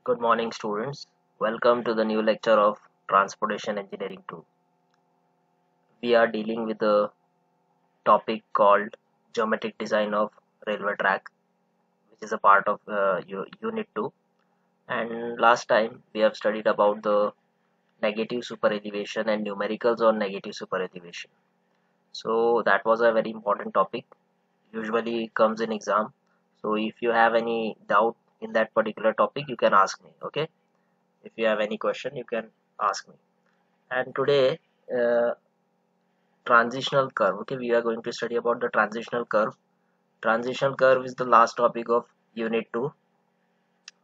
Good morning, students. Welcome to the new lecture of Transportation Engineering 2. We are dealing with a topic called Geometric Design of Railway Track, which is a part of Unit 2. And last time we have studied about the negative super elevation and numericals on negative super elevation. So that was a very important topic. Usually comes in exam. So if you have any doubt in that particular topic, you can ask me. Okay. If you have any question, you can ask me. And today uh, transitional curve. Okay, we are going to study about the transitional curve. Transitional curve is the last topic of unit 2.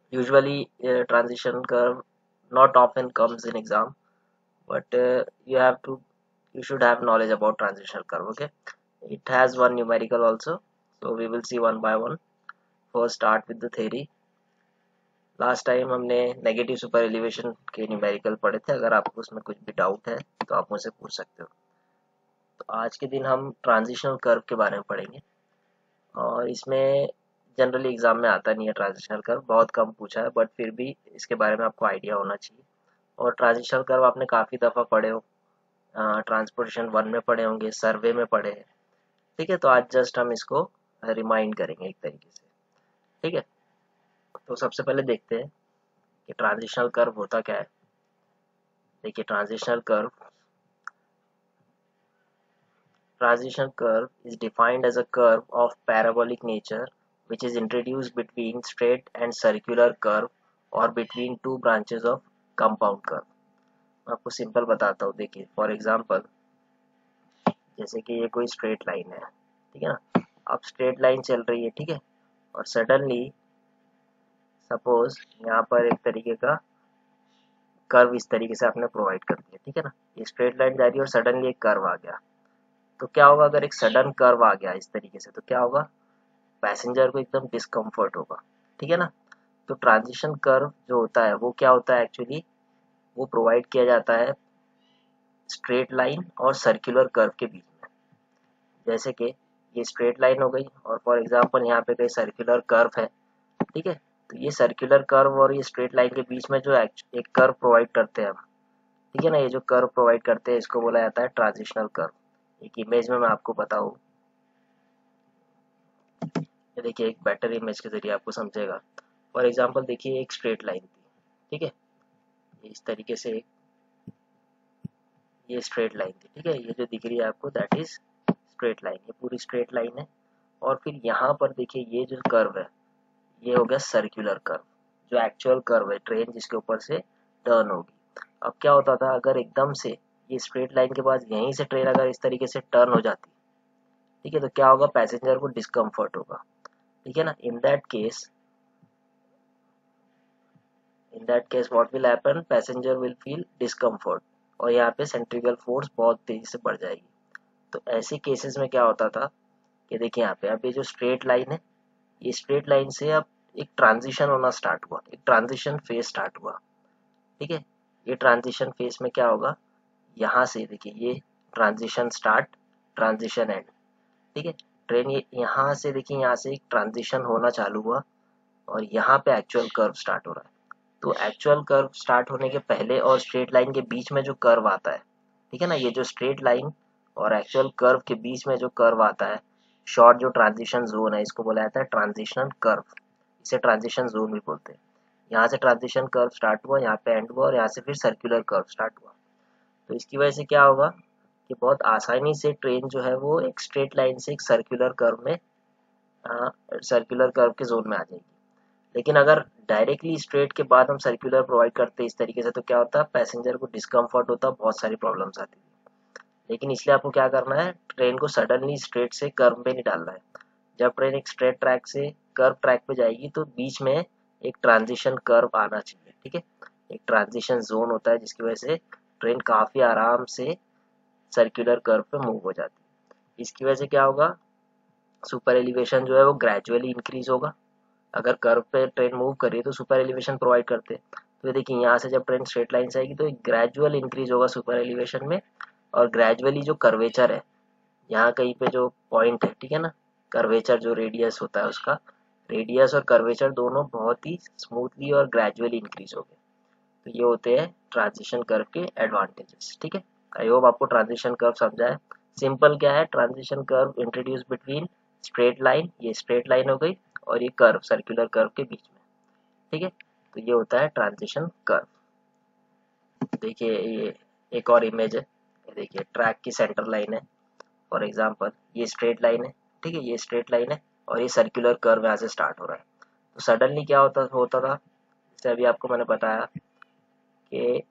Usually transition curve not often comes in exam, but you should have knowledge about transitional curve. Okay, it has one numerical also, so we will see one by one. First start with the theory. Last time हमने negative super elevation के numerical पढ़े थे. अगर आपको उसमें कुछ भी doubt है तो आप मुझसे पूछ सकते हो. तो आज के दिन हम ट्रांजिशनल कर्व के बारे में पढ़ेंगे और इसमें जनरली एग्जाम में आता नहीं है. ट्रांजिशनल कर्व बहुत कम पूछा है, बट फिर भी इसके बारे में आपको आइडिया होना चाहिए. और ट्रांजिशनल कर्व आपने काफ़ी दफ़ा पढ़े हो, ट्रांसपोर्टेशन 1 में पढ़े होंगे, सर्वे में पढ़े हैं. ठीक है, तो आज जस्ट हम इसको रिमाइंड करेंगे एक तरीके से. ठीक है, तो सबसे पहले देखते हैं कि ट्रांजिशनल कर्व होता क्या है. देखिए, transition curve is defined as a curve of parabolic nature which is introduced between straight and circular curve or between two branches of compound curve. मैं आपको सिंपल बताता हूँ. देखिए, फॉर एग्जांपल जैसे कि ये कोई स्ट्रेट लाइन है, ठीक है ना. अब स्ट्रेट लाइन चल रही है, ठीक है, और सडनली सपोज यहाँ पर एक तरीके का कर्व इस तरीके से आपने प्रोवाइड कर दिया, ठीक है ना. ये स्ट्रेट लाइन जा रही है और सडनली एक कर्व आ गया. तो क्या होगा अगर एक सडन कर्व आ गया इस तरीके से, तो क्या होगा, पैसेंजर को एकदम डिस्कम्फर्ट होगा. ठीक है ना. तो ट्रांजिशन कर्व जो होता है वो क्या होता है एक्चुअली, वो प्रोवाइड किया जाता है स्ट्रेट लाइन और सर्कुलर कर्व के बीच में. जैसे कि ये स्ट्रेट लाइन हो गई और फॉर एग्जांपल यहाँ पे कोई सर्कुलर कर्व है. ठीक है, तो ये सर्कुलर कर्व और ये स्ट्रेट लाइन के बीच में जो एक कर्व प्रोवाइड करते हैं हम, ठीक है ना, ये जो कर्व प्रोवाइड करते हैं इसको बोला जाता है ट्रांजिशनल कर्व. एक इमेज में मैं आपको बताऊँ, देखिए एक बेटर इमेज के जरिए आपको समझेगा. फॉर एग्जांपल देखिए एक स्ट्रेट लाइन थी, ठीक है, इस तरीके से ये स्ट्रेट लाइन थी. ठीक है, ये जो दिख रही है आपको दैट इज स्ट्रेट लाइन, ये पूरी स्ट्रेट लाइन है. और फिर यहाँ पर देखिए ये जो कर्व है ये हो गया सर्कुलर कर्व, जो एक्चुअल कर्व है, ट्रेन जिसके ऊपर से टर्न होगी. अब क्या होता था, अगर एकदम से ये स्ट्रेट लाइन के बाद यहीं से ट्रेन अगर इस तरीके से टर्न हो जाती, ठीक है, तो क्या होगा, पैसेंजर को डिस्कम्फर्ट होगा. ठीक है ना. In that case what will happen, passenger will feel discomfort और यहाँ पे सेंट्रीफ्यूगल फोर्स बहुत तेजी से बढ़ जाएगी. तो ऐसे केसेस में क्या होता था कि देखिए यहाँ पे अब ये जो स्ट्रेट लाइन है, ये स्ट्रेट लाइन से अब एक ट्रांजिशन होना स्टार्ट हुआ, एक ट्रांजिशन फेज स्टार्ट हुआ. ठीक है, ये ट्रांजिशन फेज में क्या होगा, यहाँ से देखिए ये ट्रांजिशन स्टार्ट, ट्रांजिशन एंड. ठीक है, ट्रेन ये यहाँ से देखिए यहाँ से एक ट्रांजिशन होना चालू हुआ और यहाँ पे एक्चुअल कर्व स्टार्ट हो रहा है. तो एक्चुअल कर्व स्टार्ट होने के पहले और स्ट्रेट लाइन के बीच में जो कर्व आता है, ठीक है ना, ये जो स्ट्रेट लाइन और एक्चुअल कर्व के बीच में जो कर्व आता है, शॉर्ट जो ट्रांजिशन जोन है, इसको बोला जाता है ट्रांजिशन कर्व. इसे ट्रांजिशन जोन भी बोलते हैं. यहाँ से ट्रांजिशन कर्व स्टार्ट हुआ, यहाँ पे एंड हुआ और यहाँ से फिर सर्कुलर कर्व स्टार्ट हुआ. तो इसकी वजह से क्या होगा कि बहुत आसानी से ट्रेन जो है वो एक स्ट्रेट लाइन से एक सर्कुलर कर्व के जोन में आ जाएगी. लेकिन अगर डायरेक्टली स्ट्रेट के बाद हम सर्कुलर प्रोवाइड करते इस तरीके से, तो क्या होता है, पैसेंजर को डिस्कम्फर्ट होता, बहुत सारी प्रॉब्लम्स आती है. लेकिन इसलिए आपको क्या करना है, ट्रेन को सडनली स्ट्रेट से कर्व पे नहीं डालना है. जब ट्रेन एक स्ट्रेट ट्रैक से कर्व ट्रैक पे जाएगी तो बीच में एक ट्रांजिशन कर्व आना चाहिए. ठीक है, एक ट्रांजिशन जोन होता है जिसकी वजह से ट्रेन काफ़ी आराम से सर्कुलर कर्व पे मूव हो जाती है. इसकी वजह से क्या होगा, सुपर एलिवेशन जो है वो ग्रेजुअली इंक्रीज होगा. अगर कर्व पे ट्रेन मूव कर रही है तो सुपर एलिवेशन प्रोवाइड करते हैं. तो देखिए यहाँ से जब ट्रेन स्ट्रेट लाइन से आएगी तो एक ग्रेजुअल इंक्रीज होगा सुपर एलिवेशन में, और ग्रेजुअली जो कर्वेचर है यहाँ कहीं पे जो पॉइंट है, ठीक है ना, कर्वेचर जो रेडियस होता है उसका, रेडियस और कर्वेचर दोनों बहुत ही स्मूथली और ग्रेजुअली इंक्रीज हो गए। तो ये होते हैं ट्रांजिशन कर्व के एडवांटेजेस। ठीक है, आई होप आपको ट्रांजिशन कर्व समझा है। सिंपल क्या है, transition curve introduce between straight line, ये स्ट्रेट लाइन हो गई, और ये कर्व सर्कुलर कर्व के बीच में। ठीक है, तो ये होता है ट्रांजिशन कर्व। देखिए ये एक और इमेज है, ये देखिए ट्रैक की सेंटर लाइन है फॉर एग्जांपल, ये स्ट्रेट लाइन है। ठीक है, ये स्ट्रेट लाइन है और ये सर्कुलर कर्व यहाँ से स्टार्ट हो रहा है। तो सडनली क्या होता था, जैसे अभी आपको मैंने बताया कि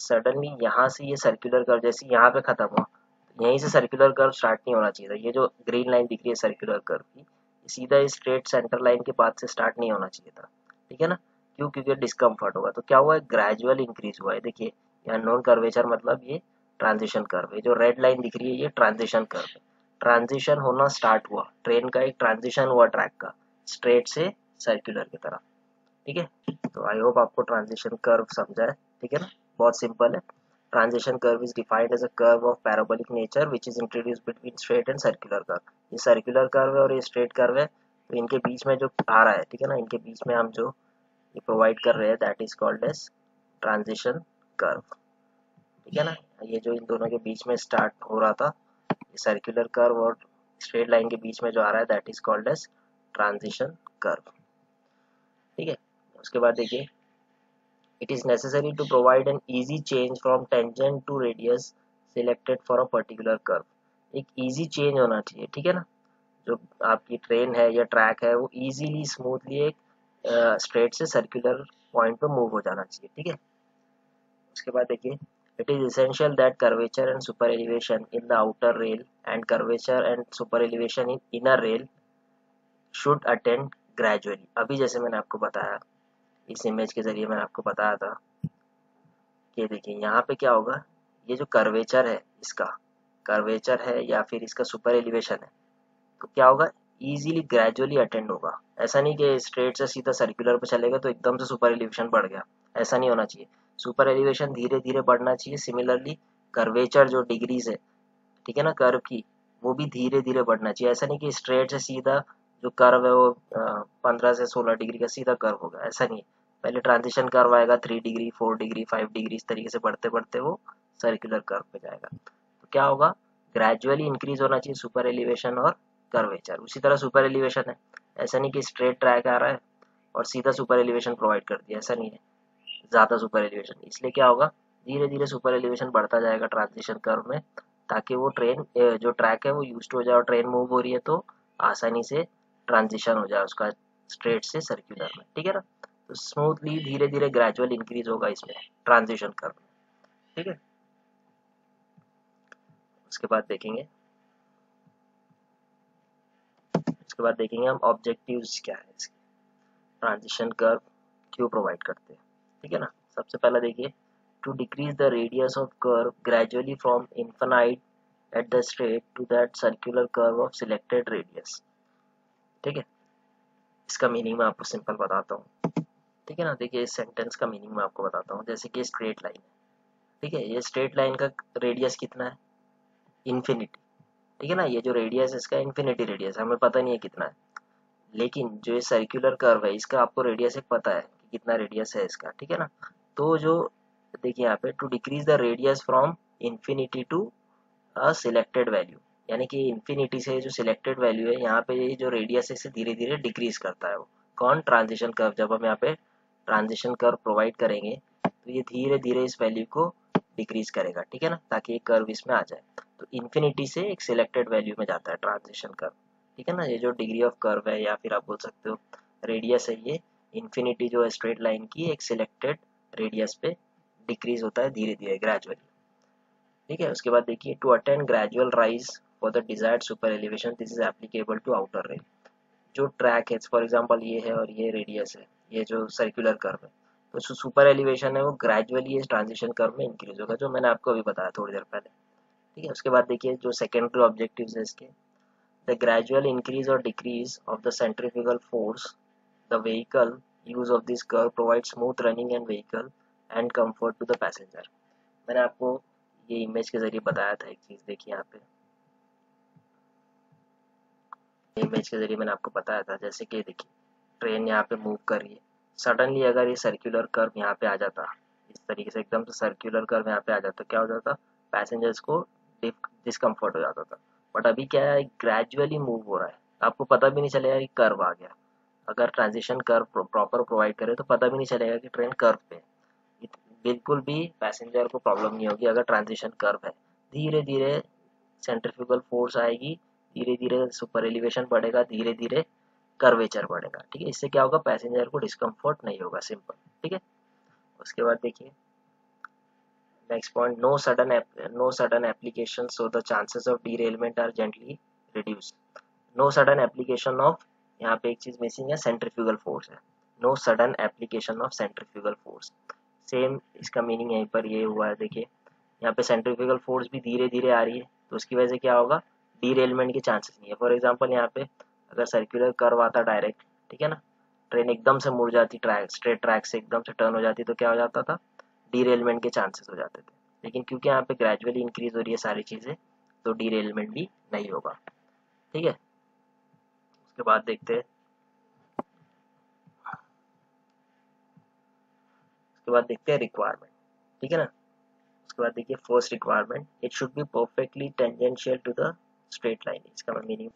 सडनली यहाँ से ये सर्कुलर कर्व जैसे यहाँ पे खत्म हुआ, यहीं से सर्कुलर कर्व स्टार्ट नहीं होना चाहिए था। ये जो ग्रीन लाइन दिख रही है सर्कुलर कर्व की, सीधा स्ट्रेट सेंटर लाइन के बाद से स्टार्ट नहीं होना चाहिए था। ठीक है ना, क्यों? क्योंकि डिस्कम्फर्ट होगा। तो क्या हुआ है, ग्रेजुअल इंक्रीज हुआ है। देखिए यहाँ नॉन कर्वेचर मतलब ये ट्रांजिशन कर्व है। जो रेड लाइन दिख रही है ये ट्रांजिशन कर्व है। ट्रांजिशन होना स्टार्ट हुआ, ट्रेन का एक ट्रांजिशन हुआ ट्रैक का, स्ट्रेट से सर्कुलर की तरफ। ठीक है, तो आई होप आपको ट्रांजिशन कर्व समझा है। ठीक है ना, बहुत सिंपल है। Transition curve is defined as a curve of parabolic nature which is introduced between straight and circular curve. ये सर्कुलर कर्व है और ये स्ट्रेट कर्व है, तो इनके बीच में जो आ रहा है, ठीक है ना, इनके बीच में हम जो ये प्रोवाइड कर रहे हैं that is called as transition curve. ठीक है ना, ये जो इन दोनों के बीच में स्टार्ट हो रहा था, ये सर्कुलर कर्व और स्ट्रेट लाइन के बीच में जो आ रहा है that is called as transition curve. ठीक है, उसके बाद देखिए, it is necessary to provide an easy change from tangent to radius selected for a particular curve। एक easy change होना चाहिए। ठीक है ना, जो आपकी ट्रेन है या ट्रैक है वो easily स्मूथली एक स्ट्रेट से सर्कुलर पॉइंट पे मूव हो जाना चाहिए। ठीक है, उसके बाद देखिए, it is essential that curvature and super elevation in the outer rail and curvature and super elevation in inner rail should attend gradually। अभी जैसे मैंने आपको बताया, इस इमेज के जरिए मैंने आपको बताया था कि देखिए यहाँ पे क्या होगा, ये जो कर्वेचर है, इसका कर्वेचर है या फिर इसका सुपर एलिवेशन है, तो क्या होगा, इजीली ग्रेजुअली अटेंड होगा। ऐसा नहीं कि स्ट्रेट से सीधा सर्कुलर पे चलेगा तो एकदम से सुपर एलिवेशन बढ़ गया, ऐसा नहीं होना चाहिए। सुपर एलिवेशन धीरे धीरे बढ़ना चाहिए। सिमिलरली कर्वेचर जो डिग्रीज है, ठीक है ना, कर्व की, वो भी धीरे धीरे बढ़ना चाहिए। ऐसा नहीं कि स्ट्रेट से सीधा जो कर्व है वो 15 से 16 डिग्री का सीधा कर्व होगा, ऐसा नहीं है। पहले ट्रांजिशन कर्व आएगा 3 डिग्री, 4 डिग्री, 5 डिग्री, इस तरीके से बढ़ते बढ़ते वो सर्कुलर कर्व पे जाएगा। तो क्या होगा, ग्रेजुअली इंक्रीज होना चाहिए सुपर एलिवेशन और कर्वेचर। उसी तरह सुपर एलिवेशन है, ऐसा नहीं कि स्ट्रेट ट्रैक आ रहा है और सीधा सुपर एलिवेशन प्रोवाइड कर दिया, ऐसा नहीं है। ज़्यादा सुपर एलिवेशन, इसलिए क्या होगा, धीरे धीरे सुपर एलिवेशन बढ़ता जाएगा ट्रांजिशन कर्व में, ताकि वो ट्रेन जो ट्रैक है वो यूज्ड हो जाए और ट्रेन मूव हो रही है तो आसानी से ट्रांजिशन हो जाए उसका स्ट्रेट से सर्कुलर में। ठीक है ना, तो स्मूथली धीरे धीरे ग्रेजुअल इंक्रीज होगा इसमें ट्रांजिशन कर्व में। ठीक है, उसके बाद देखेंगे, हम ऑब्जेक्टिव्स क्या है इसके, ट्रांजिशन कर्व क्यों प्रोवाइड करते हैं। ठीक है ना, सबसे पहला देखिए, to decrease the radius of curve gradually from infinite at the straight to that circular curve of selected radius। ठीक है, इसका मीनिंग मैं आपको सिंपल बताता हूँ। ठीक है ना, देखिए इस सेंटेंस का मीनिंग मैं आपको बताता हूँ। जैसे कि स्ट्रेट लाइन है, ठीक है, ये स्ट्रेट लाइन का रेडियस कितना है, इन्फिनिटी। ठीक है ना, ये जो रेडियस है इसका इन्फिनिटी रेडियस है, हमें पता नहीं है कितना है। लेकिन जो ये सर्कुलर कर्व है इसका आपको रेडियस एक पता है कि कितना रेडियस है इसका। ठीक है ना, तो जो देखिए यहाँ पे, to decrease the radius from infinity to a selected value, यानी कि इन्फिनिटी से जो सिलेक्टेड वैल्यू है यहाँ पे ये जो रेडियस है इसे धीरे धीरे डिक्रीज करता है वो कौन, ट्रांजिशन कर्व। जब हम यहाँ पे ट्रांजिशन कर्व प्रोवाइड करेंगे तो ये धीरे धीरे इस वैल्यू को डिक्रीज करेगा। ठीक है ना, ताकि ये कर्व इसमें आ जाए। तो इन्फिनिटी से एक सिलेक्टेड वैल्यू में जाता है ट्रांजिशन कर्व। ठीक है ना, ये जो डिग्री ऑफ कर्व है या फिर आप बोल सकते हो रेडियस है, ये इन्फिनिटी जो है स्ट्रेट लाइन की एक सिलेक्टेड रेडियस पे डिक्रीज होता है धीरे धीरे ग्रेजुअली। ठीक है, उसके बाद देखिए, to attain gradual rise for the desired super elevation this is applicable to outer rail. जो ट्रैक है फॉर एग्जांपल ये है और ये रेडियस है, ये जो सर्कुलर कर्व है, तो जो सुपर एलिवेशन है वो ग्रेजुअली इस ट्रांजिशन कर्व में इंक्रीज होगा, जो मैंने आपको अभी बताया थोड़ी देर पहले। ठीक है, उसके बाद देखिए जो सेकेंडरी ऑब्जेक्टिव्स है इसके, द ग्रेजुअल इंक्रीज और decrease of the centrifugal force the vehicle use of this curve provide smooth running and vehicle and comfort to the passenger. मैंने आपको ये इमेज के जरिए बताया था एक चीज, देखिए यहाँ पे इमेज के जरिए मैंने आपको बताया था, जैसे कि देखिए ट्रेन यहाँ पे मूव कर रही है, सडनली अगर ये सर्कुलर कर्व यहाँ पे आ जाता, इस तरीके से एकदम से सर्कुलर कर्व यहाँ पे आ जाता, क्या हो जाता, पैसेंजर्स को डिस्कम्फर्ट हो जाता था। बट अभी क्या है, ग्रेजुअली मूव हो रहा है, आपको पता भी नहीं चलेगा कि कर्व आ गया। अगर ट्रांजिशन कर्व प्रॉपर प्रोवाइड करे तो पता भी नहीं चलेगा कि ट्रेन कर्व पे, बिल्कुल भी पैसेंजर को प्रॉब्लम नहीं होगी अगर ट्रांजिशन कर्व है। धीरे धीरे सेंट्रीफ्यूगल फोर्स आएगी, धीरे धीरे सुपर एलिवेशन बढ़ेगा, धीरे धीरे कर्वेचर बढ़ेगा। ठीक है, इससे क्या होगा, पैसेंजर को डिस्कम्फर्ट नहीं होगा, सिंपल। ठीक है, उसके बाद देखिए next point, no sudden application so the chances of derailment are gently reduced. No sudden application of, यहाँ पे एक चीज मिसिंग है, सेंट्रीफ्यूगल फोर्स है। No sudden application of centrifugal force, same इसका मीनिंग यहीं पर ये हुआ है। देखिए यहाँ पे सेंट्रीफ्यूगल फोर्स भी धीरे धीरे आ रही है, तो उसकी वजह से क्या होगा, डीरेलमेंट के चांसेस नहीं है। फॉर एग्जांपल यहाँ पे अगर सर्कुलर कर्व आता डायरेक्ट, ठीक है ना, ट्रेन एकदम से मुड़ जाती, ट्रैक स्ट्रेट ट्रैक से एकदम से टर्न हो जाती, तो क्या हो जाता था, डीरेलमेंट के चांसेस हो जाते थे। लेकिन क्योंकि यहाँ पे ग्रेजुअली इंक्रीज हो रही है सारी चीज़ें, तो डीरेलमेंट भी नहीं होगा। ठीक है, उसके बाद देखते हैं, उसके बाद देखते हैं रिक्वायरमेंट। ठीक है ना, उसके बाद देखिए first requirement, it should be perfectly tangential to the straight line. इसका मीनिंग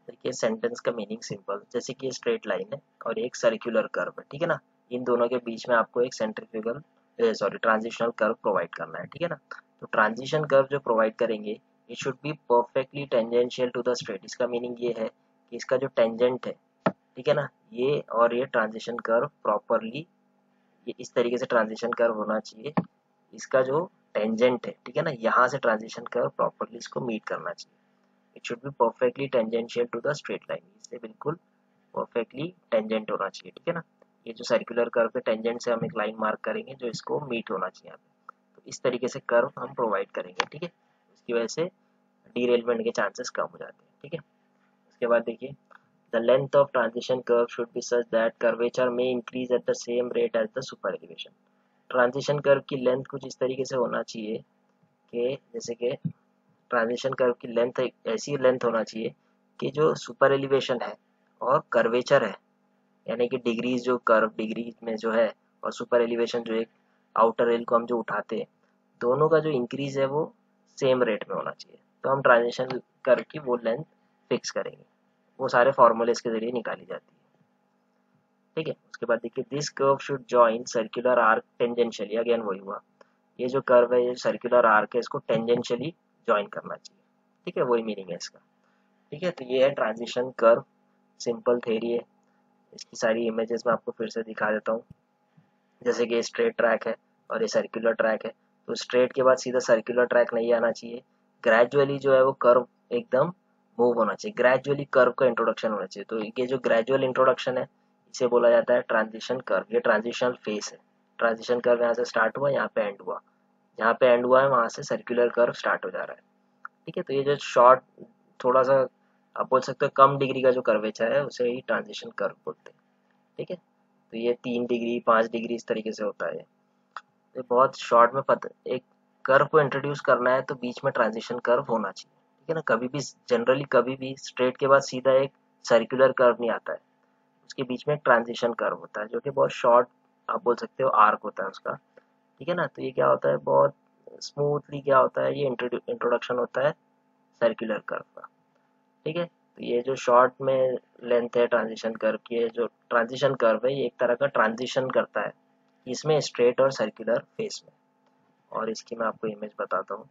देखिए, सेंटेंस का मीनिंग सिंपल, जैसे कि ये स्ट्रेट लाइन है और एक सर्कुलर कर्व है, ठीक है ना, इन दोनों के बीच में आपको एक सेंट्रीफ्यूगल ट्रांजिशनल कर्व प्रोवाइड करना है। ठीक है ना, तो ट्रांजिशन कर्व जो प्रोवाइड करेंगे, it should be perfectly tangential to the straight. इसका मीनिंग ये है कि इसका जो टेंजेंट है, ठीक है ना, ये और ये ट्रांजिशन कर्व प्रॉपरली, ये इस तरीके से ट्रांजिशन कर्व होना चाहिए, इसका जो टेंजेंट है, ठीक है ना, यहाँ से ट्रांजिशन कर्व प्रॉपरली इसको मीट करना चाहिए। It should be perfectly tangential to the straight line, इससे बिल्कुल परफेक्टली टेंजेंट होना चाहिए। ठीक है ना, ये जो सर्कुलर कर्व के टेंजेंट से हम एक लाइन मार्क करेंगे जो इसको मीट होना चाहिए यहाँ पे, तो इस तरीके से कर्व हम प्रोवाइड करेंगे। ठीक है, उसकी वजह से डीरेलमेंट के चांसेस कम हो जाते हैं। ठीक है, उसके बाद देखिए, the length of transition curve should be such that curvature में increase at the same rate as the super elevation. Transition curve की लेंथ कुछ इस तरीके से होना चाहिए कि जैसे कि ट्रांजिशन कर्व की लेंथ ऐसी लेंथ होना चाहिए कि जो सुपर एलिवेशन है और कर्वेचर है, यानी कि डिग्रीज जो कर्व डिग्री में जो है, और सुपर एलिवेशन जो एक आउटर रेल को हम जो उठाते हैं, दोनों का जो इंक्रीज है वो सेम रेट में होना चाहिए। तो हम ट्रांजिशन कर्व की वो लेंथ फिक्स करेंगे, वो सारे फॉर्मूलेस के जरिए निकाली जाती है। ठीक है, उसके बाद देखिए, this curve should join circular arc tangentially, again वही हुआ, ये जो कर्व है, ये सर्कुलर आर्क है, इसको टेंजेंशियली ज्वाइन करना चाहिए। ठीक है, वही मीनिंग है इसका। ठीक है, तो ये है ट्रांजिशन कर्व, सिंपल थ्योरी है। इसकी सारी इमेजेस मैं आपको फिर से दिखा देता हूँ। जैसे कि स्ट्रेट ट्रैक है और ये सर्कुलर ट्रैक है, तो स्ट्रेट के बाद सीधा सर्कुलर ट्रैक नहीं आना चाहिए, ग्रेजुअली जो है वो कर्व एकदम मूव होना चाहिए, ग्रेजुअली कर्व का इंट्रोडक्शन होना चाहिए। तो ये जो ग्रेजुअल इंट्रोडक्शन है, इसे बोला जाता है ट्रांजिशन कर्व, ये ट्रांजिशनल फेस है। ट्रांजिशन कर्व यहाँ से स्टार्ट हुआ, यहाँ पे एंड हुआ, जहाँ पे एंड हुआ है वहां से सर्कुलर कर्व स्टार्ट हो जा रहा है। ठीक है, तो ये जो शॉर्ट, थोड़ा सा आप बोल सकते हो कम डिग्री का जो कर्वेचर है, उसे ही ट्रांजिशन कर्व बोलते हैं। ठीक है, तो ये 3 डिग्री 5 डिग्री इस तरीके से होता है। ये बहुत शॉर्ट में पता, एक कर्व को इंट्रोड्यूस करना है तो बीच में ट्रांजिशन कर्व होना चाहिए। ठीक है ना, कभी भी जनरली कभी भी स्ट्रेट के बाद सीधा एक सर्कुलर कर्व नहीं आता है, उसके बीच में एक ट्रांजिशन कर्व होता है जो कि बहुत शॉर्ट, आप बोल सकते हो आर्क होता है उसका। ठीक है ना, तो ये क्या होता है, बहुत स्मूथली क्या होता है, ये इंट्रोडक्शन होता है सर्कुलर कर्व का। ठीक है, तो ये जो शॉर्ट में लेंथ है ट्रांजिशन कर्व की, ये जो ट्रांजिशन कर्व है, ये एक तरह का ट्रांजिशन करता है इसमें स्ट्रेट और सर्कुलर फेस में। और इसकी मैं आपको इमेज बताता हूँ,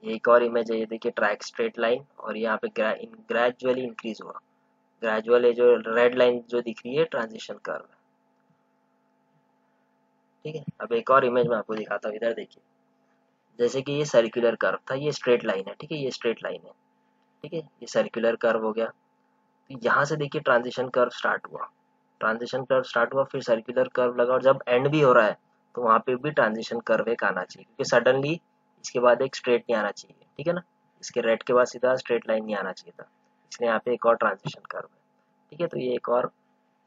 ये एक और इमेज है, ये देखिए ट्रैक स्ट्रेट लाइन, और यहाँ पे ग्रेजुअली इंक्रीज हुआ, ग्रेजुअल, ये जो रेड लाइन जो दिख रही है ट्रांजिशन कर्व है। ठीक है, अब एक और इमेज मैं आपको दिखाता हूँ, इधर देखिए, जैसे कि ये सर्कुलर कर्व था, ये स्ट्रेट लाइन है। ठीक है, ये स्ट्रेट लाइन है, ठीक है, ये सर्कुलर कर्व हो गया, तो यहाँ से देखिए ट्रांजिशन कर्व स्टार्ट हुआ, ट्रांजिशन कर्व स्टार्ट हुआ, फिर सर्कुलर कर्व लगा, और जब एंड भी हो रहा है तो वहाँ पे भी ट्रांजिशन कर्व एक आना चाहिए, क्योंकि सडनली इसके बाद एक स्ट्रेट नहीं आना चाहिए। ठीक है ना, इसके रेड के बाद सीधा स्ट्रेट लाइन नहीं आना चाहिए था, इसलिए यहाँ पे एक और ट्रांजिशन कर्व है। ठीक है, तो ये एक और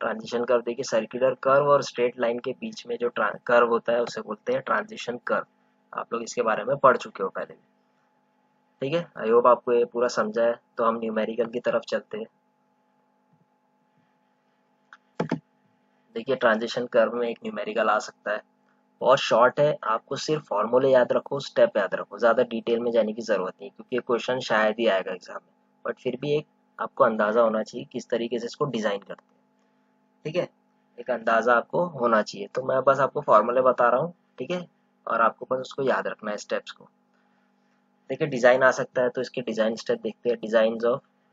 ट्रांजिशन कर्व देखिए, सर्कुलर कर्व और स्ट्रेट लाइन के बीच में जो कर्व होता है उसे बोलते हैं ट्रांजिशन कर्व। आप लोग इसके बारे में पढ़ चुके हो पहले भी। ठीक है, आई होप आपको ये पूरा समझा है। तो हम न्यूमेरिकल की तरफ चलते हैं। देखिए ट्रांजिशन कर्व में एक न्यूमेरिकल आ सकता है, बहुत शॉर्ट है, आपको सिर्फ फॉर्मूले याद रखो, स्टेप याद रखो, ज़्यादा डिटेल में जाने की ज़रूरत नहीं क्योंकि ये क्वेश्चन शायद ही आएगा एग्जाम में, बट फिर भी एक आपको अंदाज़ा होना चाहिए किस तरीके से इसको डिज़ाइन करते हैं। ठीक है, एक अंदाज़ा आपको होना चाहिए, तो मैं बस आपको फॉर्मूले बता रहा हूँ। ठीक है, और आपको बस उसको याद रखना है स्टेप्स को। देखिए डिज़ाइन आ सकता है, तो इसके डिज़ाइन स्टेप देखते हैं,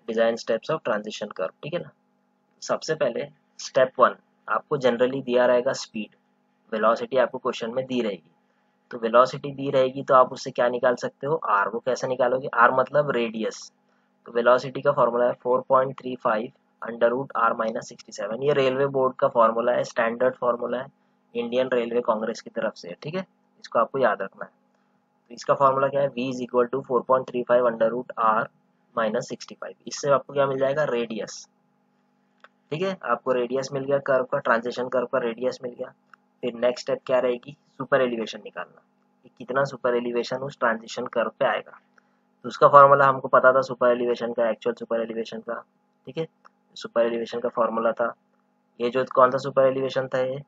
design steps of transition curve. ठीक है ना, सबसे पहले स्टेप 1 आपको जनरली दिया रहेगा स्पीड, वेलोसिटी आपको क्वेश्चन में दी रहेगी, तो वेलोसिटी दी रहेगी तो आप उससे क्या निकाल सकते हो, आर। वो कैसे निकालोगे, आर मतलब रेडियस, तो वेलोसिटी का फॉर्मूला है 4.35 अंडर रूट आर माइनस 67। ये रेलवे बोर्ड का फॉर्मूला है, स्टैंडर्ड फॉर्मूला है, इंडियन रेलवे कांग्रेस की तरफ से। ठीक है, इसको आपको याद रखना है। तो इसका फॉर्मूला क्या है, v is equal to 4.35 under root R minus 65। इससे आपको क्या मिल जाएगा, रेडियस। ठीक है, आपको रेडियस मिल गया, कर्व का, ट्रांजिशन कर्व का रेडियस मिल गया। फिर नेक्स्ट स्टेप क्या रहेगी, सुपर एलिवेशन निकालना, कि कितना सुपर एलिवेशन उस ट्रांजिशन कर्व पे आएगा। तो उसका फॉर्मूला हमको पता था सुपर एलिवेशन का, एक्चुअल सुपर एलिवेशन का। ठीक है, सुपर एलिवेशन का फॉर्मूला था, ये जो कौन सा सुपर एलिवेशन था, ये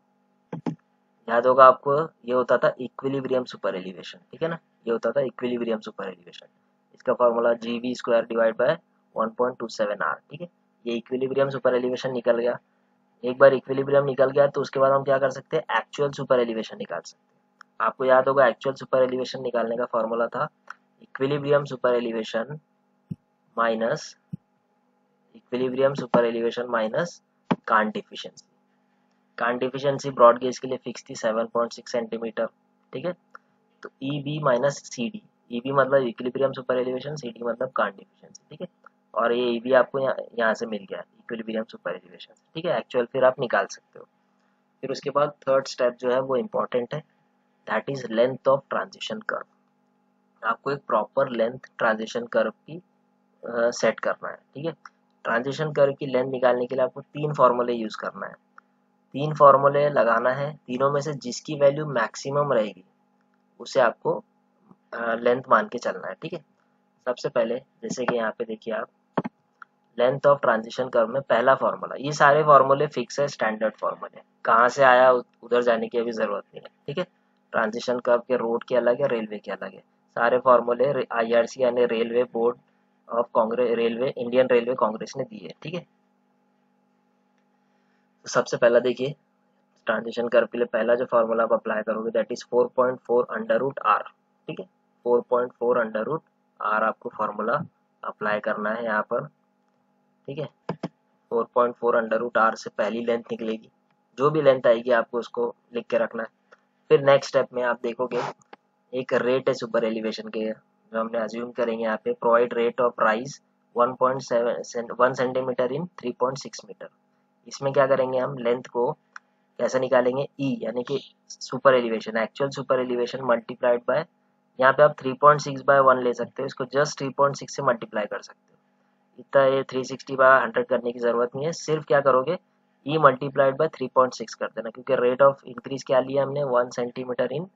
याद होगा आपको, ये होता था इक्विलिब्रियम सुपर एलिवेशन। ठीक है ना, ये होता था इक्विलिब्रियम सुपर एलिवेशन। इसका formula GV² divide by 1.27 R. ठीक है, ये इक्विलिब्रियम सुपर एलिवेशन निकल गया। एक बार इक्विलिब्रियम निकल गया तो उसके बाद हम क्या कर सकते हैं, एक्चुअल सुपर एलिवेशन निकाल सकते हैं। आपको याद होगा एक्चुअल सुपर एलिवेशन निकालने का फॉर्मूला था equilibrium super elevation minus cant efficiency. Cant efficiency broad gauge के लिए फिक्स थी 7.6 सेंटीमीटर। ठीक है, तो EB माइनस CD, EB मतलब इक्विलिब्रियम सुपर एलिवेशन, CD मतलब कांट एफिशिएंसी। ठीक है, और ये EB आपको यहाँ से मिल गया इक्विलिब्रियम सुपर एलिवेशन। ठीक है, एक्चुअल फिर आप निकाल सकते हो। फिर उसके बाद थर्ड स्टेप जो है वो इम्पोर्टेंट है, that is length of transition curve. आपको एक प्रॉपर लेंथ ट्रांजिशन कर्व की सेट करना है। ठीक है, ट्रांजिशन कर्व की लेंथ निकालने के लिए आपको 3 फॉर्मूले यूज करना है, 3 फॉर्मूले लगाना है, तीनों में से जिसकी वैल्यू मैक्सिमम रहेगी उसे आपको लेंथ मान के चलना है। ठीक है, सबसे पहले जैसे कि यहाँ पे देखिए आप, लेंथ ऑफ ट्रांजिशन कर्व में पहला फॉर्मूला, ये सारे फॉर्मूले फिक्स है, स्टैंडर्ड फॉर्मूले, कहाँ से आया उधर जाने की अभी जरूरत नहीं है। ठीक है, ट्रांजिशन कर्व के रोड के अलग है, रेलवे के अलग है, सारे फॉर्मूले IRC यानी railway board of Congress, railway, Indian railway Congress ने दिए। ठीक है, तो सबसे पहला देखिए ट्रांजिशन कर्व के लिए पहला जो फॉर्मूला आप अप्लाई करोगे that is 4.4 under root R. ठीक है, 4.4 अंडर रूट आर आपको फॉर्मूला अप्लाई करना है यहाँ पर। ठीक है, 4.4 अंडर रूट आर से पहली लेंथ निकलेगी, जो भी लेंथ आएगी आपको उसको लिख के रखना है। फिर नेक्स्ट स्टेप में आप देखोगे एक रेट है सुपर एलिवेशन के, जो हमने अज्यूम करेंगे यहाँ पे, provide rate of rise 1 centimetre in 3.6 metre. इसमें क्या करेंगे, हम लेंथ को कैसे निकालेंगे, ई यानी कि super elevation, actual super elevation multiplied by, यहाँ पे आप 3.6 बाय 1 ले सकते हो, इसको जस्ट 3.6 से मल्टीप्लाई कर सकते हो। इतना ये 360 बाय 100 करने की जरूरत नहीं है, सिर्फ क्या करोगे, ई मल्टीप्लाइड बाय 3.6 कर देना, क्योंकि रेट ऑफ इंक्रीज क्या लिया हमने, 1 सेंटीमीटर इन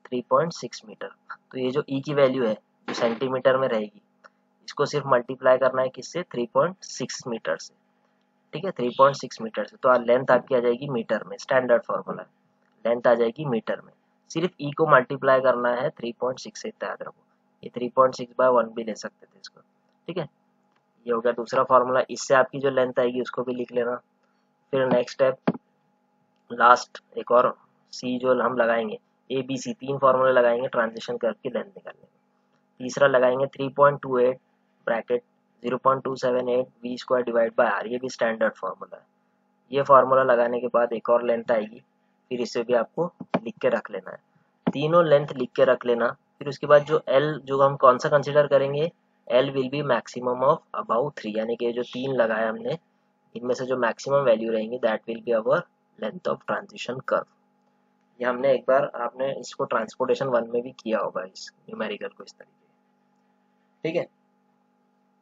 3.6 मीटर। तो ये जो ई की वैल्यू है जो सेंटीमीटर में रहेगी, इसको सिर्फ मल्टीप्लाई करना है किससे, 3.6 मीटर से। ठीक है, 3.6 मीटर से, तो लेंथ आपकी आ जाएगी मीटर में, स्टैंडर्ड फॉर्मूला है, लेंथ आ जाएगी मीटर में, सिर्फ ई को मल्टीप्लाई करना है 3.6 से, याद रखो, ये 3.6 बाय 1 भी ले सकते थे इसको। ठीक है, ये हो गया दूसरा फार्मूला, इससे आपकी जो लेंथ आएगी उसको भी लिख लेना। फिर नेक्स्ट स्टेप, लास्ट एक और सी जो हम लगाएंगे, ABC 3 फार्मूले लगाएंगे ट्रांजिशन कर्व की लेंथ निकालने में। तीसरा लगाएंगे 3.28 bracket 0.278 V² divide by are, ये भी स्टैंडर्ड फार्मूला है। ये फार्मूला लगाने के बाद एक और लेंथ आएगी, फिर इसे भी आपको लिख के रख लेना है, तीनों लेंथ लिख के रख लेना। फिर उसके बाद जो L, जो हम कौन सा कंसिडर करेंगे, L will be maximum of about 3, यानी कि जो 3 लगाया हमने, इनमें से जो मैक्सिमम वैल्यू रहेंगी that will be our length of transition curve. ये हमने एक बार, आपने इसको ट्रांसपोर्टेशन 1 में भी किया होगा इस न्यूमेरिकल को इस तरीके। ठीक है,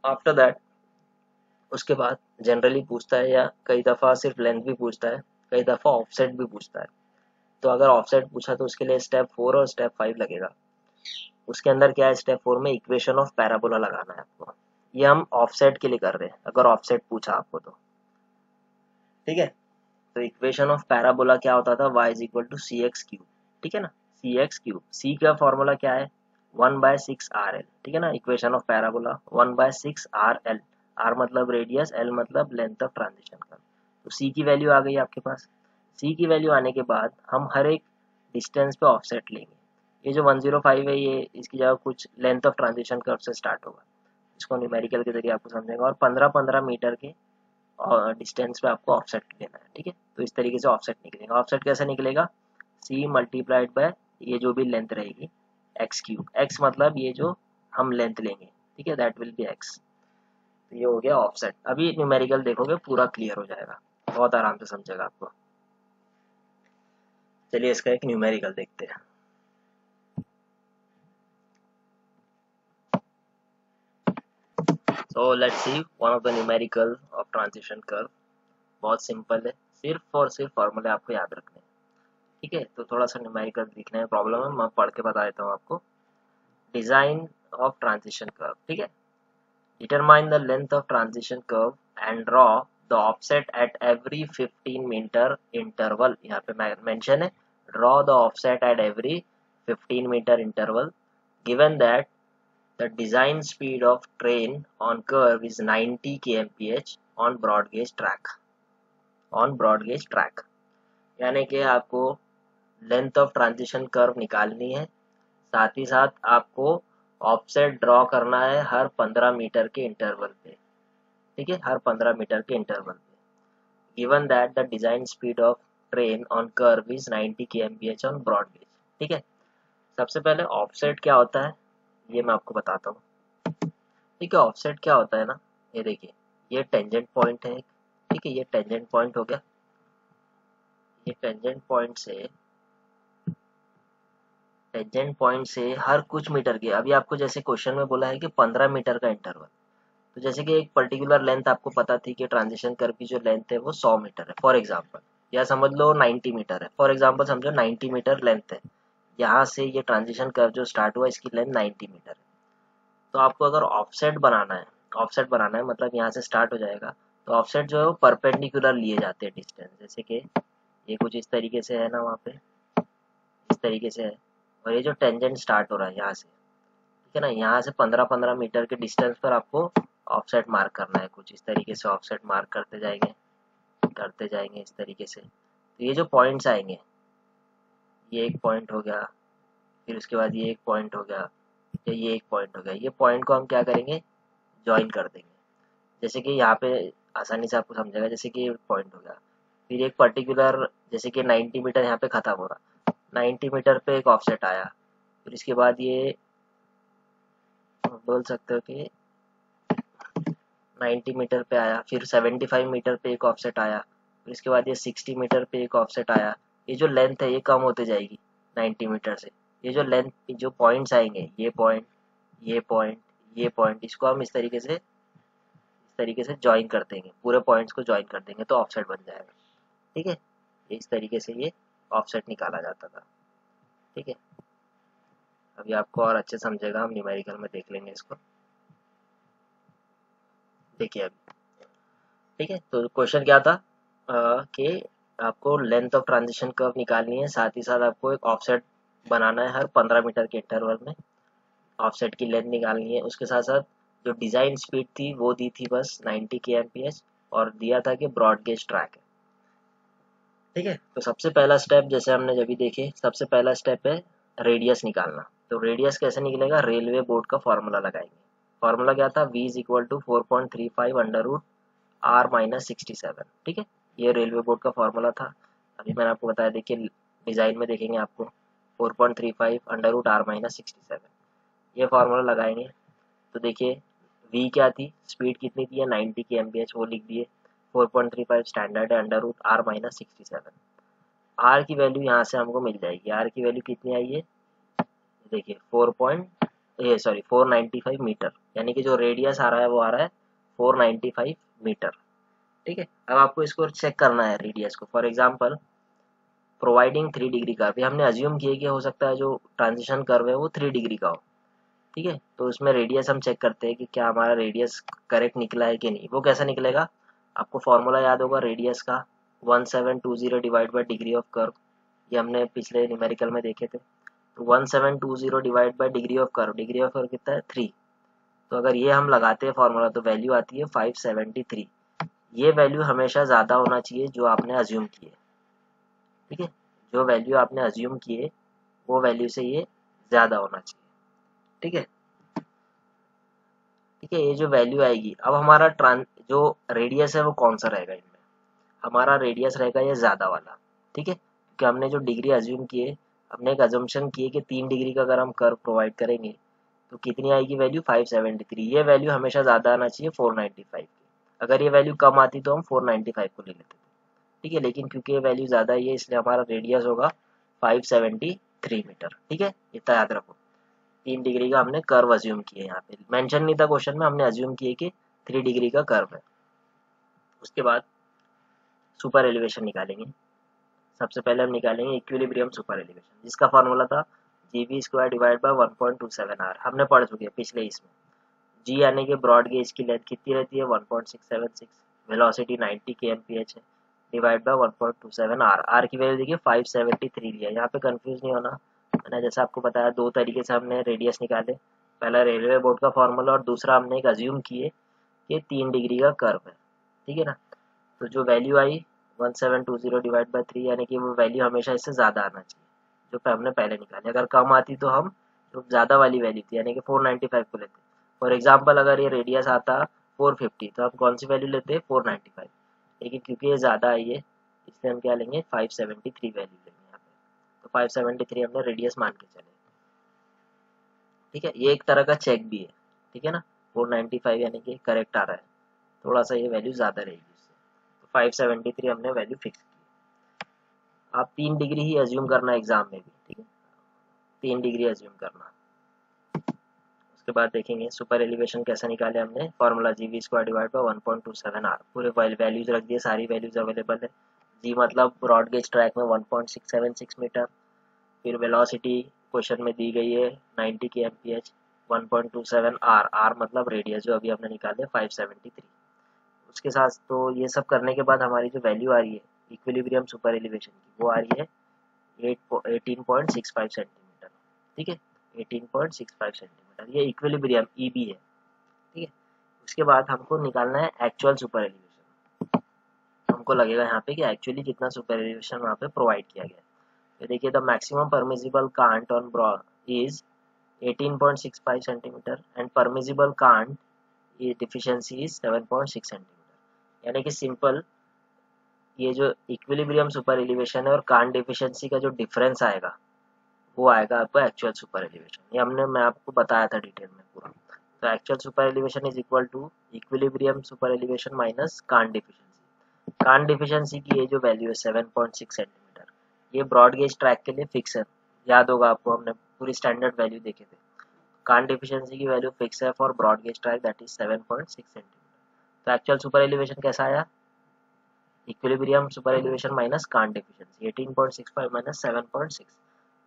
आफ्टर दैट उसके बाद जनरली पूछता है, या कई दफ़ा सिर्फ लेंथ भी पूछता है, कई दफ़ा ऑफसेट भी पूछता है। तो अगर ऑफसेट पूछा तो उसके लिए स्टेप 4 और स्टेप 5 लगेगा। उसके अंदर क्या है, स्टेप 4 में इक्वेशन ऑफ पैराबोला लगाना है आपको, ये हम ऑफसेट के लिए कर रहे हैं, अगर ऑफसेट पूछा आपको तो। ठीक है, तो इक्वेशन ऑफ पैराबोला क्या होता था, y is equal to C X cube, ठीक है ना, सी एक्स क्यूब। सी का फॉर्मूला क्या है, 1/6 RL, ठीक है ना। Equation of parabola 1/6 RL, R मतलब रेडियस, एल मतलब लेंथ ऑफ ट्रांजिशन कर्व। तो सी की वैल्यू आ गई आपके पास। सी की वैल्यू आने के बाद हम हर एक डिस्टेंस पे ऑफसेट लेंगे। ये जो 105 है, ये इसकी जगह कुछ लेंथ ऑफ ट्रांजिशन कर्व से स्टार्ट होगा, इसको न्यूमेरिकल के जरिए आपको समझेंगे। और 15-15 मीटर के डिस्टेंस पे आपको ऑफसेट लेना है, ठीक है। तो इस तरीके से ऑफसेट निकलेगा। ऑफसेट कैसे निकलेगा, सी मल्टीप्लाइड बाय ये जो भी लेंथ रहेगी एक्स क्यूब, एक्स मतलब ये जो हम लेंथ लेंगे, ठीक है, दैट विल बी एक्स। तो ये हो गया ऑफसेट। अभी न्यूमेरिकल देखोगे पूरा क्लियर हो जाएगा, बहुत आराम से समझेगा आपको। चलिए इसका एक न्यूमेरिकल देखते हैं। So let's see one of the numerical of transition curve। बहुत सिंपल है, सिर्फ और सिर्फ फॉर्मूले आपको याद रखने हैं, ठीक है। तो थोड़ा सा न्यूमेरिकल दिखने में प्रॉब्लम है, मैं पढ़ के बता देता हूँ आपको। डिजाइन ऑफ ट्रांजिशन कर्व, ठीक है। Determine the length of transition curve and draw the offset at every 15 metre interval. यहाँ पे मेंशन है draw the offset at every 15 metre interval given that the design speed of train on curve is 90 kmph on broad gauge track। on broad gauge track यानी कि आपको length of transition curve निकालनी है, साथ ही साथ आपको offset draw करना है हर 15 मीटर के इंटरवल पे, ठीक है, हर 15 मीटर के इंटरवल पे। Given that the design speed of train on curve is 90 kmph on broad gauge, ठीक है। सबसे पहले ऑफसेट क्या होता है ये मैं आपको बताता हूँ, ठीक है। ऑफसेट क्या होता है ना, ये देखिए, ये टेंजेंट पॉइंट है, ठीक है, ये टेंजेंट पॉइंट हो गया। ये टेंजेंट पॉइंट से हर कुछ मीटर के, अभी आपको जैसे क्वेश्चन में बोला है कि 15 मीटर का इंटरवल, तो जैसे कि एक पर्टिकुलर लेंथ आपको पता थी कि ट्रांजिशन कर्व की जो लेंथ है वो 100 मीटर है फॉर एग्जांपल, या समझ लो 90 मीटर है फॉर एग्जांपल, समझो 90 मीटर लेंथ है। यहाँ से ये ट्रांजिशन कर्व जो स्टार्ट हुआ इसकी लेंथ 90 मीटर है। तो आपको अगर ऑफसेट बनाना है, ऑफसेट बनाना है मतलब यहाँ से स्टार्ट हो जाएगा, तो ऑफसेट जो है वो परपेंडिकुलर लिए जाते हैं डिस्टेंस, जैसे कि ये कुछ इस तरीके से है ना, वहाँ पे इस तरीके से है, और ये जो टेंजेंट स्टार्ट हो रहा है यहाँ से, ठीक है ना, यहाँ से 15-15 मीटर के डिस्टेंस पर आपको ऑफसेट मार्क करना है। कुछ इस तरीके से ऑफसेट मार्क करते जाएंगे इस तरीके से। तो ये जो पॉइंट्स आएंगे, ये एक पॉइंट हो गया, फिर उसके बाद ये एक पॉइंट हो गया, या ये एक पॉइंट हो गया। ये पॉइंट को हम क्या करेंगे, ज्वाइन कर देंगे। जैसे कि यहाँ पे आसानी से आपको समझेगा, जैसे कि ये पॉइंट हो गया, फिर एक पर्टिकुलर जैसे कि 90 मीटर यहाँ पे खत्म हो रहा, 90 मीटर पे एक ऑफसेट आया, फिर इसके बाद ये बोल सकते हो कि 90 मीटर पे आया, फिर 75 मीटर पे एक ऑफसेट आया, फिर इसके बाद ये 60 मीटर पे एक ऑफसेट आया। ये जो लेंथ है ये कम होते जाएगी 90 मीटर से। ये जो लेंथ, जो पॉइंट्स आएंगे, ये पॉइंट, ये पॉइंट, ये पॉइंट, इसको हम इस तरीके से ज्वाइन कर देंगे, पूरे पॉइंट्स को ज्वाइन कर देंगे तो ऑफसेट बन जाएगा, ठीक है। इस तरीके से ये ऑफसेट निकाला जाता था, ठीक है। अभी आपको और अच्छे समझेगा, हम न्यूमेरिकल में देख लेंगे इसको। देखिए अभी, ठीक है, तो क्वेश्चन क्या था कि आपको लेंथ ऑफ ट्रांजिशन कर्व निकालनी है, साथ ही साथ आपको एक ऑफसेट बनाना है हर 15 मीटर के इंटरवल में, ऑफसेट की लेंथ निकालनी है। उसके साथ साथ जो डिजाइन स्पीड थी वो दी थी बस 90 kmph, और दिया था कि ब्रॉड गेज ट्रैक है, ठीक है। तो सबसे पहला स्टेप जैसे हमने जब भी देखे, सबसे पहला स्टेप है रेडियस निकालना। तो रेडियस कैसे निकलेगा, रेलवे बोर्ड का फॉर्मूला लगाएंगे। फॉर्मूला क्या था, v is equal to 4.35 under root R-67, ठीक है। ये रेलवे बोर्ड का फॉर्मूला था। अभी मैंने आपको बताया, देखिए डिजाइन में देखेंगे आपको 4.35 अंडर रूट R-67, ये फॉर्मूला लगाएंगे। तो देखिए v क्या थी, स्पीड कितनी थी, 90 kmph, वो लिख दिए। 4.35 स्टैंडर्ड है, अंडर रूट R-67। R की वैल्यू यहाँ से हमको मिल जाएगी। R की वैल्यू कितनी आई है, देखिए 495 मीटर, यानी कि जो रेडियस आ रहा है वो आ रहा है 495 मीटर, ठीक है। अब आपको इसको चेक करना है रेडियस को। फॉर एग्जांपल प्रोवाइडिंग 3 डिग्री का, अभी हमने अज्यूम किया कि हो सकता है जो ट्रांजिशन कर्व है वो 3 डिग्री का हो, ठीक है। तो उसमें रेडियस हम चेक करते हैं कि क्या हमारा रेडियस करेक्ट निकला है कि नहीं। वो कैसा निकलेगा, आपको फॉर्मूला याद होगा रेडियस का, 1720 divide by degree of curve, ये हमने पिछले न्यूमेरिकल में देखे थे। तो 1720 divide by degree of curve कितना है 3। तो अगर ये हम लगाते हैं फॉर्मूला तो वैल्यू आती है 573। ये वैल्यू हमेशा ज़्यादा होना चाहिए जो आपने अज्यूम किए, ठीक है, जो वैल्यू आपने अज्यूम किए वो वैल्यू से ये ज़्यादा होना चाहिए, ठीक है। ठीक है, ये जो वैल्यू आएगी, अब हमारा जो रेडियस है वो कौन सा रहेगा इनमें, हमारा रेडियस रहेगा ये ज़्यादा वाला, ठीक है, क्योंकि हमने जो डिग्री अज्यूम किए, हमने एक अजम्पशन किए कि 3 डिग्री का अगर हम कर्व प्रोवाइड करेंगे तो कितनी आएगी वैल्यू 573। ये वैल्यू हमेशा ज़्यादा आना चाहिए 495 की। अगर ये वैल्यू कम आती तो हम 495 को ले लेते थे, ठीक है, लेकिन क्योंकि ये वैल्यू ज़्यादा ही है इसलिए हमारा रेडियस होगा 573 मीटर, ठीक है, इतना याद रखो। 3 डिग्री का हमने कर्व अज्यूम किया, यहाँ पे मेंशन नहीं था क्वेश्चन में, हमने अज्यूम किए कि 3 डिग्री का कर्व है। उसके बाद सुपर एलिवेशन निकालेंगे। सबसे पहले हम निकालेंगे इक्विलिब्रियम सुपर एलिवेशन, जिसका फॉर्मूला था GB² डिवाइड बाय 1.27R। हमने पढ़ चुके हैं पिछले इसमें। जी यानी कि ब्रॉड गेज की लेंथ कितनी रहती है 1.676, वेलोसिटी 90 kmph है, डिवाइड बाय 1.27R। आर की वैल्यू देखिए 573 लिया, यहाँ पे कंफ्यूज नहीं होना। मैंने जैसे आपको बताया दो तरीके से हमने रेडियस निकाले, पहला रेलवे बोर्ड का फॉर्मूला और दूसरा हमने एक अज्यूम किए कि 3 डिग्री का कर्व है, ठीक है ना। तो जो वैल्यू आई 1720 डिवाइड बाय 3 यानी कि वो वैल्यू हमेशा इससे ज़्यादा आना चाहिए जो हमने पहले निकाले। अगर कम आती तो हम जो ज़्यादा वाली वैल्यू थी यानी कि 495 को लेते। फॉर एग्जाम्पल अगर ये रेडियस आता 450 तो हम कौन सी वैल्यू लेते हैं 495, लेकिन क्योंकि ये ज़्यादा आई है इसलिए हम क्या लेंगे 573 वैल्यू लेंगे यहाँ पे। तो 573 हमने रेडियस मान के चले, ठीक है। ये एक तरह का चेक भी है, ठीक है ना। 495 यानी कि करेक्ट आ रहा है, थोड़ा सा ये वैल्यू ज़्यादा रहेगी उससे, तो 573 हमने वैल्यू फिक्स की। आप 3 डिग्री ही अज्यूम करना एग्जाम में भी, ठीक है, 3 डिग्री अज्यूम करना। उसके बाद देखेंगे सुपर एलिवेशन कैसे निकाले हमने, formula GB² divide by 1.27R। पूरे वैल्यूज रख दिए, सारी वैल्यूज अवेलेबल है। जी मतलब ब्रॉड गेज ट्रैक में 1.676 मीटर, फिर वेलोसिटी क्वेश्चन में दी गई है 90 kmph, 1.27R, आर मतलब रेडियस जो अभी हमने निकाले 573। उसके साथ तो ये सब करने के बाद हमारी जो वैल्यू आ रही है इक्विलिब्रियम सुपर एलिवेशन की वो आ रही है 18.65 सेंटीमीटर, ठीक है, 18.65 सेंटीमीटर, ये इक्विलिब्रियम ईबी है, ठीक है। उसके बाद हमको निकालना है एक्चुअल सुपर एलिवेशन। हमको लगेगा यहाँ पे कि एक्चुअली कितना सुपर एलिवेशन वहाँ पे प्रोवाइड किया गया है। तो देखिए the maximum permissible can't on is 18.65 centimetre and permissible can't deficiency is 7.6 centimetre. यानी कि सिंपल ये जो इक्विलिब्रियम सुपर एलिवेशन है और कांट डिफिशियंसी का जो डिफरेंस आएगा वो आएगा आपको एक्चुअल सुपर एलिवेशन। ये मैं आपको बताया था डिटेल में पूरा। तो actual super elevation is equal to equilibrium super elevation minus cant deficiency. Cant deficiency की ये जो वैल्यू है 7.6 सेंटीमीटर, ये ब्रॉड गेज ट्रैक के लिए फिक्स है, याद होगा आपको, हमने पूरी स्टैंडर्ड वैल्यू देखे थे। कांट डिफिशियंसी की वैल्यू फिक्स है for broad gauge track that is 7.6 centimetre. तो एक्चुअल सुपर एलिवेशन कैसा आया, equilibrium super elevation minus cant deficiency 18.65 minus 7.6,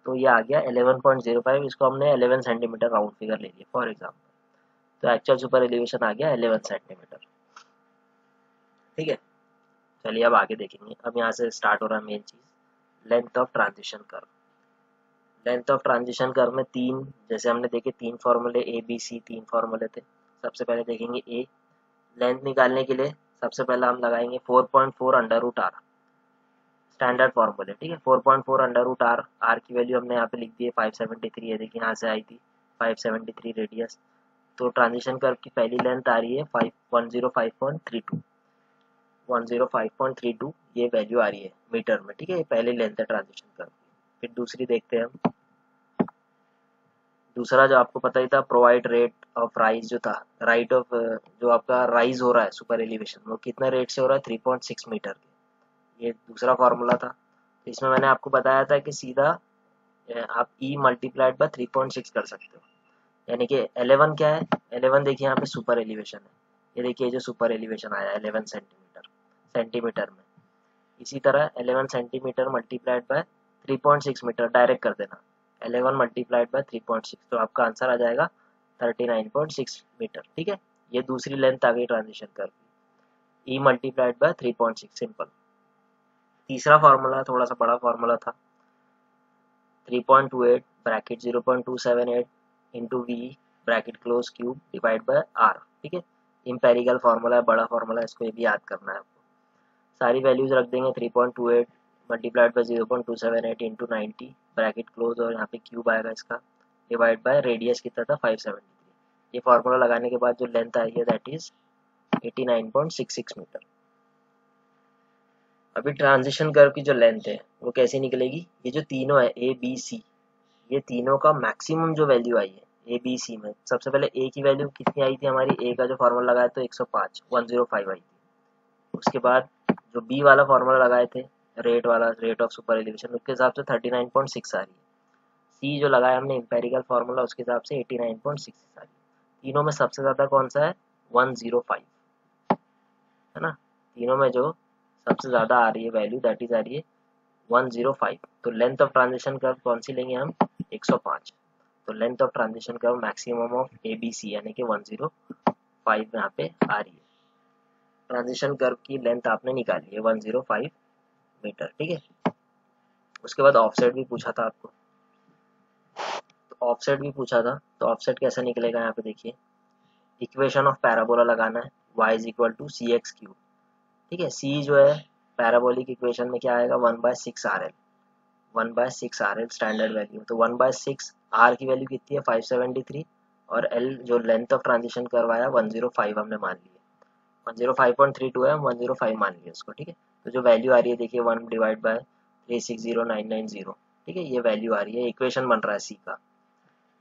तो ये आ गया 11.05। इसको हमने 11 सेंटीमीटर राउंड फिगर ले लिया फॉर एग्जाम्पल। तो एक्चुअल सुपर एलिवेशन आ गया 11 सेंटीमीटर, ठीक है। चलिए अब आगे देखेंगे। अब यहाँ से स्टार्ट हो रहा है मेन चीज, length of transition curve. Length of transition curve में तीन, जैसे हमने देखे 3 फॉर्मूले ABC, 3 फॉर्मूले थे। सबसे पहले देखेंगे ए, लेंथ निकालने के लिए सबसे पहले हम लगाएंगे 4.4 अंडर रूट आर, स्टैंडर्ड फॉर्मूले, ठीक है। 4.4 अंडर रूट आर, आर की वैल्यू हमने यहाँ पे लिख दी है 573 है, देखिए यहाँ से आई थी 573 रेडियस। तो ट्रांजिशन कर्व की पहली लेंथ आ रही है 105.32, 105.32 ये वैल्यू आ रही है मीटर में, ठीक है, ये पहली लेंथ है ट्रांजिशन कर्व की। फिर दूसरी देखते हैं हम। दूसरा जो आपको पता ही था प्रोवाइड रेट ऑफ राइज जो था, राइट ऑफ जो आपका राइज हो रहा है सुपर एलिवेशन वो कितना रेट से हो रहा है 3.6 मीटर के, ये दूसरा फार्मूला था। तो इसमें मैंने आपको बताया था कि सीधा आप E मल्टीप्लाइड बाय 3.6 कर सकते हो, यानी कि 11 क्या है, 11 देखिए यहाँ पे सुपर एलिवेशन है, ये देखिए जो सुपर एलिवेशन आया 11 सेंटीमीटर में। इसी तरह 11 centimetre multiplied by 3.6 metre direct कर देना, 11 मल्टीप्लाइड बाय 3.6 तो आपका आंसर आ जाएगा 39.6 मीटर, ठीक है। ये दूसरी लेंथ आ गई ट्रांजिशन कर्व की, E मल्टीप्लाइड बाय 3.6 सिंपल। तीसरा फार्मूला थोड़ा सा बड़ा फार्मूला था, 3.28 bracket 0.278 into V bracket close cube divide by R. ठीक है, इम्पेरिकल फार्मूला है, बड़ा फार्मूला है, इसको ये भी याद करना है आपको। सारी वैल्यूज रख देंगे, 3.28 multiplied by 0.278 into 90 bracket close, और यहाँ पे क्यूब आएगा इसका, डिवाइड बाय रेडियस कितना था 573। ये फार्मूला लगाने के बाद जो लेंथ आई है दैट इज 89.66 मीटर। अभी ट्रांजिशन कर्व की जो लेंथ है वो कैसे निकलेगी, ये जो तीनों है ए बी सी, ये तीनों का मैक्सिमम जो वैल्यू आई है ए बी सी में, सबसे पहले ए की वैल्यू कितनी आई थी हमारी, ए का जो फार्मूला लगाया तो 105 105 आई थी। उसके बाद जो बी वाला फार्मूला लगाए थे रेट वाला, रेट ऑफ सुपर एलिवेशन, उसके हिसाब से 39.6 आ रही है। सी जो लगाया हमने इम्पेरिकल फार्मूला, उसके हिसाब से 89.66 आ रही है। तीनों में सबसे ज़्यादा कौन सा है, 105 है ना। तीनों में जो सबसे ज़्यादा आ रही है वैल्यू दैट इज आ रही है 105। तो लेंथ ऑफ ट्रांजिशन कर्व कौन सी लेंगे हम, 105। तो length of transition curve maximum of A B C यानी कि 105 यहाँ पे आ रही है। ट्रांजिशन कर्व की लेंथ आपने निकाली है 105 मीटर। ठीक है, उसके बाद ऑफसेट भी पूछा था आपको, तो ऑफसेट भी पूछा था, तो ऑफसेट कैसा निकलेगा यहाँ पे देखिए, इक्वेशन ऑफ पैराबोला लगाना है, y is equal to C X cube. ठीक है, c जो है पैराबोलिक इक्वेशन में क्या आएगा, 1/6 RL, 1/6 RL स्टैंडर्ड वैल्यू। तो 1/6 r की वैल्यू कितनी है 573, और l जो लेंथ ऑफ ट्रांजिशन कर्व आया 105 हमने मान लिया, 105.32 है, हम 105 मान लिया उसको। ठीक है, तो जो वैल्यू आ रही है देखिए 1 डिवाइड बाय 360990। ठीक है, ये वैल्यू आ रही है, इक्वेशन बन रहा है सी का।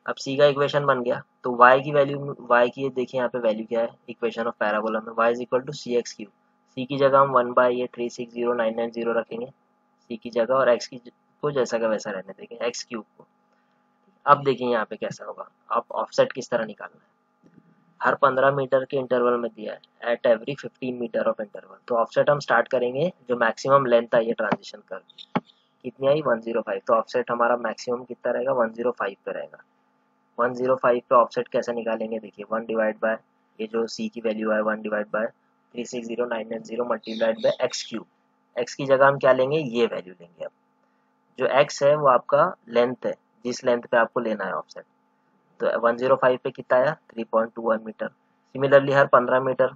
अब सी का इक्वेशन बन गया, तो y की वैल्यू, y की देखिए यहाँ पे वैल्यू क्या है इक्वेशन ऑफ पैराबोला में, y is equal to C X cube. C की जगह हम 1/360990 रखेंगे सी की जगह, और x की को जैसा का वैसा रहने देंगे एक्स क्यूब को। अब देखिए यहाँ पे कैसा होगा, आप ऑफसेट किस तरह निकालना है, हर 15 मीटर के इंटरवल में दिया है at every 15 metre of interval. तो ऑफसेट हम स्टार्ट करेंगे, जो मैक्सिमम लेंथ आई है ट्रांजिशन कर्व कितनी आई 105, तो ऑफसेट हमारा मैक्सिमम कितना रहेगा 105 पे रहेगा। 105 पे ऑफसेट कैसे निकालेंगे देखिए, 1 डिवाइड बाय ये जो सी की वैल्यू है 1 divide by 360990 multiplied by x cube. X की जगह हम क्या लेंगे, ये वैल्यू लेंगे। अब जो एक्स है वो आपका लेंथ है, जिस लेंथ पे आपको लेना है ऑफसेट। तो 105 पे कितना आया 3.21 मीटर। सिमिलरली हर 15 मीटर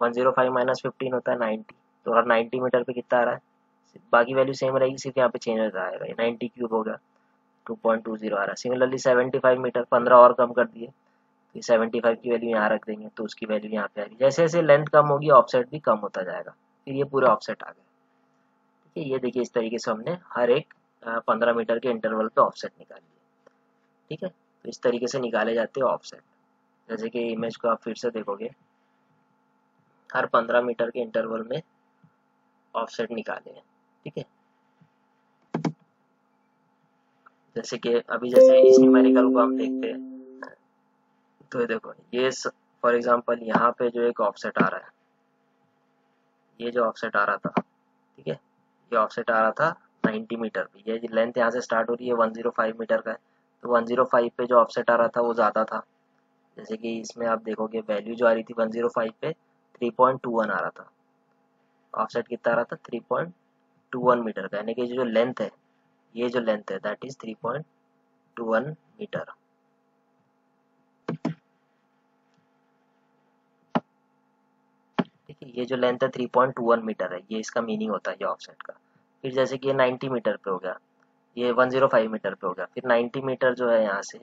105 माइनस 15 होता है 90, तो हर 90 मीटर पे कितना आ रहा है, बाकी वैल्यू सेम रहेगी, सिर्फ यहाँ पे चेंज हो जाएगा, 90 क्यूब हो गया 2.20 आ रहा है। सिमिलरली 75 मीटर 15 और कम कर दिए, तो 75 की वैल्यू यहाँ रख देंगे, तो उसकी वैल्यू यहाँ पे आ रही है। जैसे जैसे लेंथ कम होगी ऑफसेट भी कम होता जाएगा, फिर ये पूरे ऑफसेट आ गए। ठीक है, ये देखिए इस तरीके से हमने हर एक 15 मीटर के इंटरवल पे ऑफसेट निकाली है। ठीक है, तो इस तरीके से निकाले जाते हैं ऑफसेट। जैसे कि इमेज को आप फिर से देखोगे, हर 15 मीटर के इंटरवल में ऑफसेट निकाले हैं। ठीक है, जैसे कि अभी जैसे इस न्यूमेरिकल को हम देखते हैं, तो ये देखो ये फॉर एग्जांपल यहाँ पे जो एक ऑफसेट आ रहा है, ये जो ऑफसेट आ रहा था, ठीक है, ये ऑफसेट आ रहा था 90 मीटर पे, ये लेंथ यहाँ से स्टार्ट हो रही है 105 मीटर का है, तो 105 पे जो ऑफसेट आ रहा था वो ज़्यादा था। जैसे कि इसमें आप देखोगे वैल्यू जो आ रही थी 105 पे 3.21 आ रहा था, ऑफसेट कितना आ रहा था 3.21 मीटर का, यानी कि जो लेंथ है, ये जो लेंथ है दैट इज 3.21 मीटर। ठीक है, ये जो लेंथ है 3.21 मीटर है, ये इसका मीनिंग होता है ये ऑफसेट का। फिर जैसे कि ये 90 मीटर पे हो गया, ये 105 मीटर पे हो गया, फिर 90 मीटर जो है यहाँ से,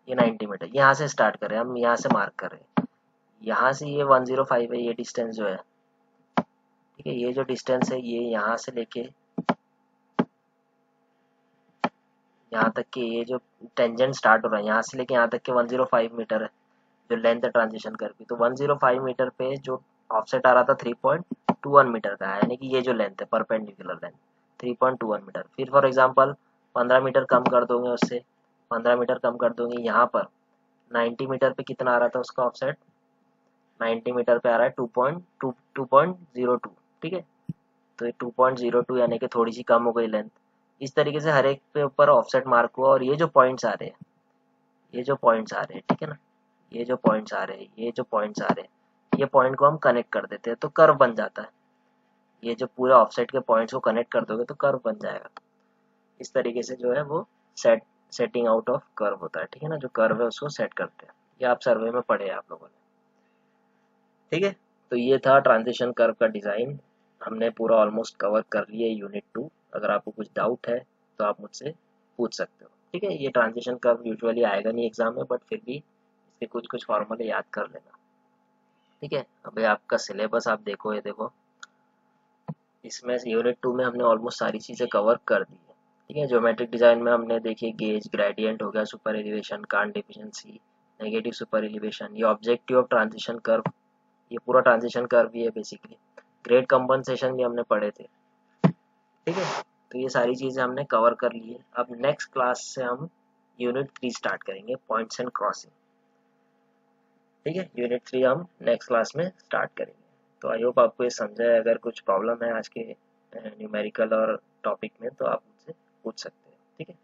ये 90 मीटर यहाँ से स्टार्ट कर रहे हैं हम, यहाँ से मार्क कर रहे हैं, यहाँ से ये 105 है, ये डिस्टेंस जो है। ठीक है, ये जो डिस्टेंस है ये यहाँ से लेके यहाँ तक के, ये जो टेंजेंट स्टार्ट हो रहा है यहाँ से लेके यहाँ तक के 105 मीटर है जो लेंथ है ट्रांजिशन कर्व की। तो 105 मीटर पे जो ऑफसेट आ रहा था 3.21 मीटर का है, यानी कि ये जो लेंथ है परपेंडिकुलर लेंथ 3.21 मीटर। फिर फॉर एग्जांपल 15 मीटर कम कर दोगे उससे, 15 मीटर कम कर दोगे, यहाँ पर 90 मीटर पे कितना आ रहा था उसका ऑफसेट, 90 मीटर पे आ रहा है 2.02। ठीक है, तो ये 2.02 यानी कि थोड़ी सी कम हो गई लेंथ। इस तरीके से हर एक पे ऊपर ऑफसेट मार्क हुआ, और ये जो पॉइंट्स आ रहे हैं, ये जो पॉइंट्स आ रहे हैं, ठीक है ना, ये जो पॉइंट्स आ रहे हैं, ये जो पॉइंट्स आ रहे हैं, ये पॉइंट को हम कनेक्ट कर देते हैं तो कर्व बन जाता है। ये जब पूरे ऑफसेट के पॉइंट्स को कनेक्ट कर दोगे तो कर्व बन जाएगा। इस तरीके से जो है वो सेटिंग आउट ऑफ कर्व होता है, ठीक है ना, जो कर्व है उसको सेट करते हैं। ये आप सर्वे में पढ़े हैं आप लोगों ने, ठीक है। तो ये था ट्रांजिशन कर्व का डिज़ाइन, हमने पूरा ऑलमोस्ट कवर कर लिया यूनिट 2। अगर आपको कुछ डाउट है तो आप मुझसे पूछ सकते हो, ठीक है। ये ट्रांजिशन कर्व यूजुअली आएगा नहीं एग्जाम में, बट फिर भी इसके कुछ कुछ फॉर्मूले याद कर लेना, ठीक है। अभी आपका सिलेबस आप देखो, ये देखो, इसमें यूनिट 2 में हमने ऑलमोस्ट सारी चीज़ें कवर कर दी है, ठीक है। ज्योमेट्रिक डिज़ाइन में हमने देखिए गेज, ग्रेडियंट हो गया, super elevation, can't deficiency, negative super elevation, ये ऑब्जेक्टिव ऑफ ट्रांजिशन कर्व, ये पूरा ट्रांजिशन कर्व भी है बेसिकली। ग्रेड कंपनसेशन भी हमने पढ़े थे, ठीक है। तो ये सारी चीज़ें हमने कवर कर ली है। अब नेक्स्ट क्लास से हम यूनिट 3 स्टार्ट करेंगे, पॉइंट्स एंड क्रॉसिंग, ठीक है। यूनिट 3 हम नेक्स्ट क्लास में स्टार्ट करेंगे। तो आई होप आपको ये समझा है। अगर कुछ प्रॉब्लम है आज के न्यूमेरिकल और टॉपिक में तो आप मुझसे पूछ सकते हैं, ठीक है।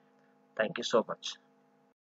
Thank you so much.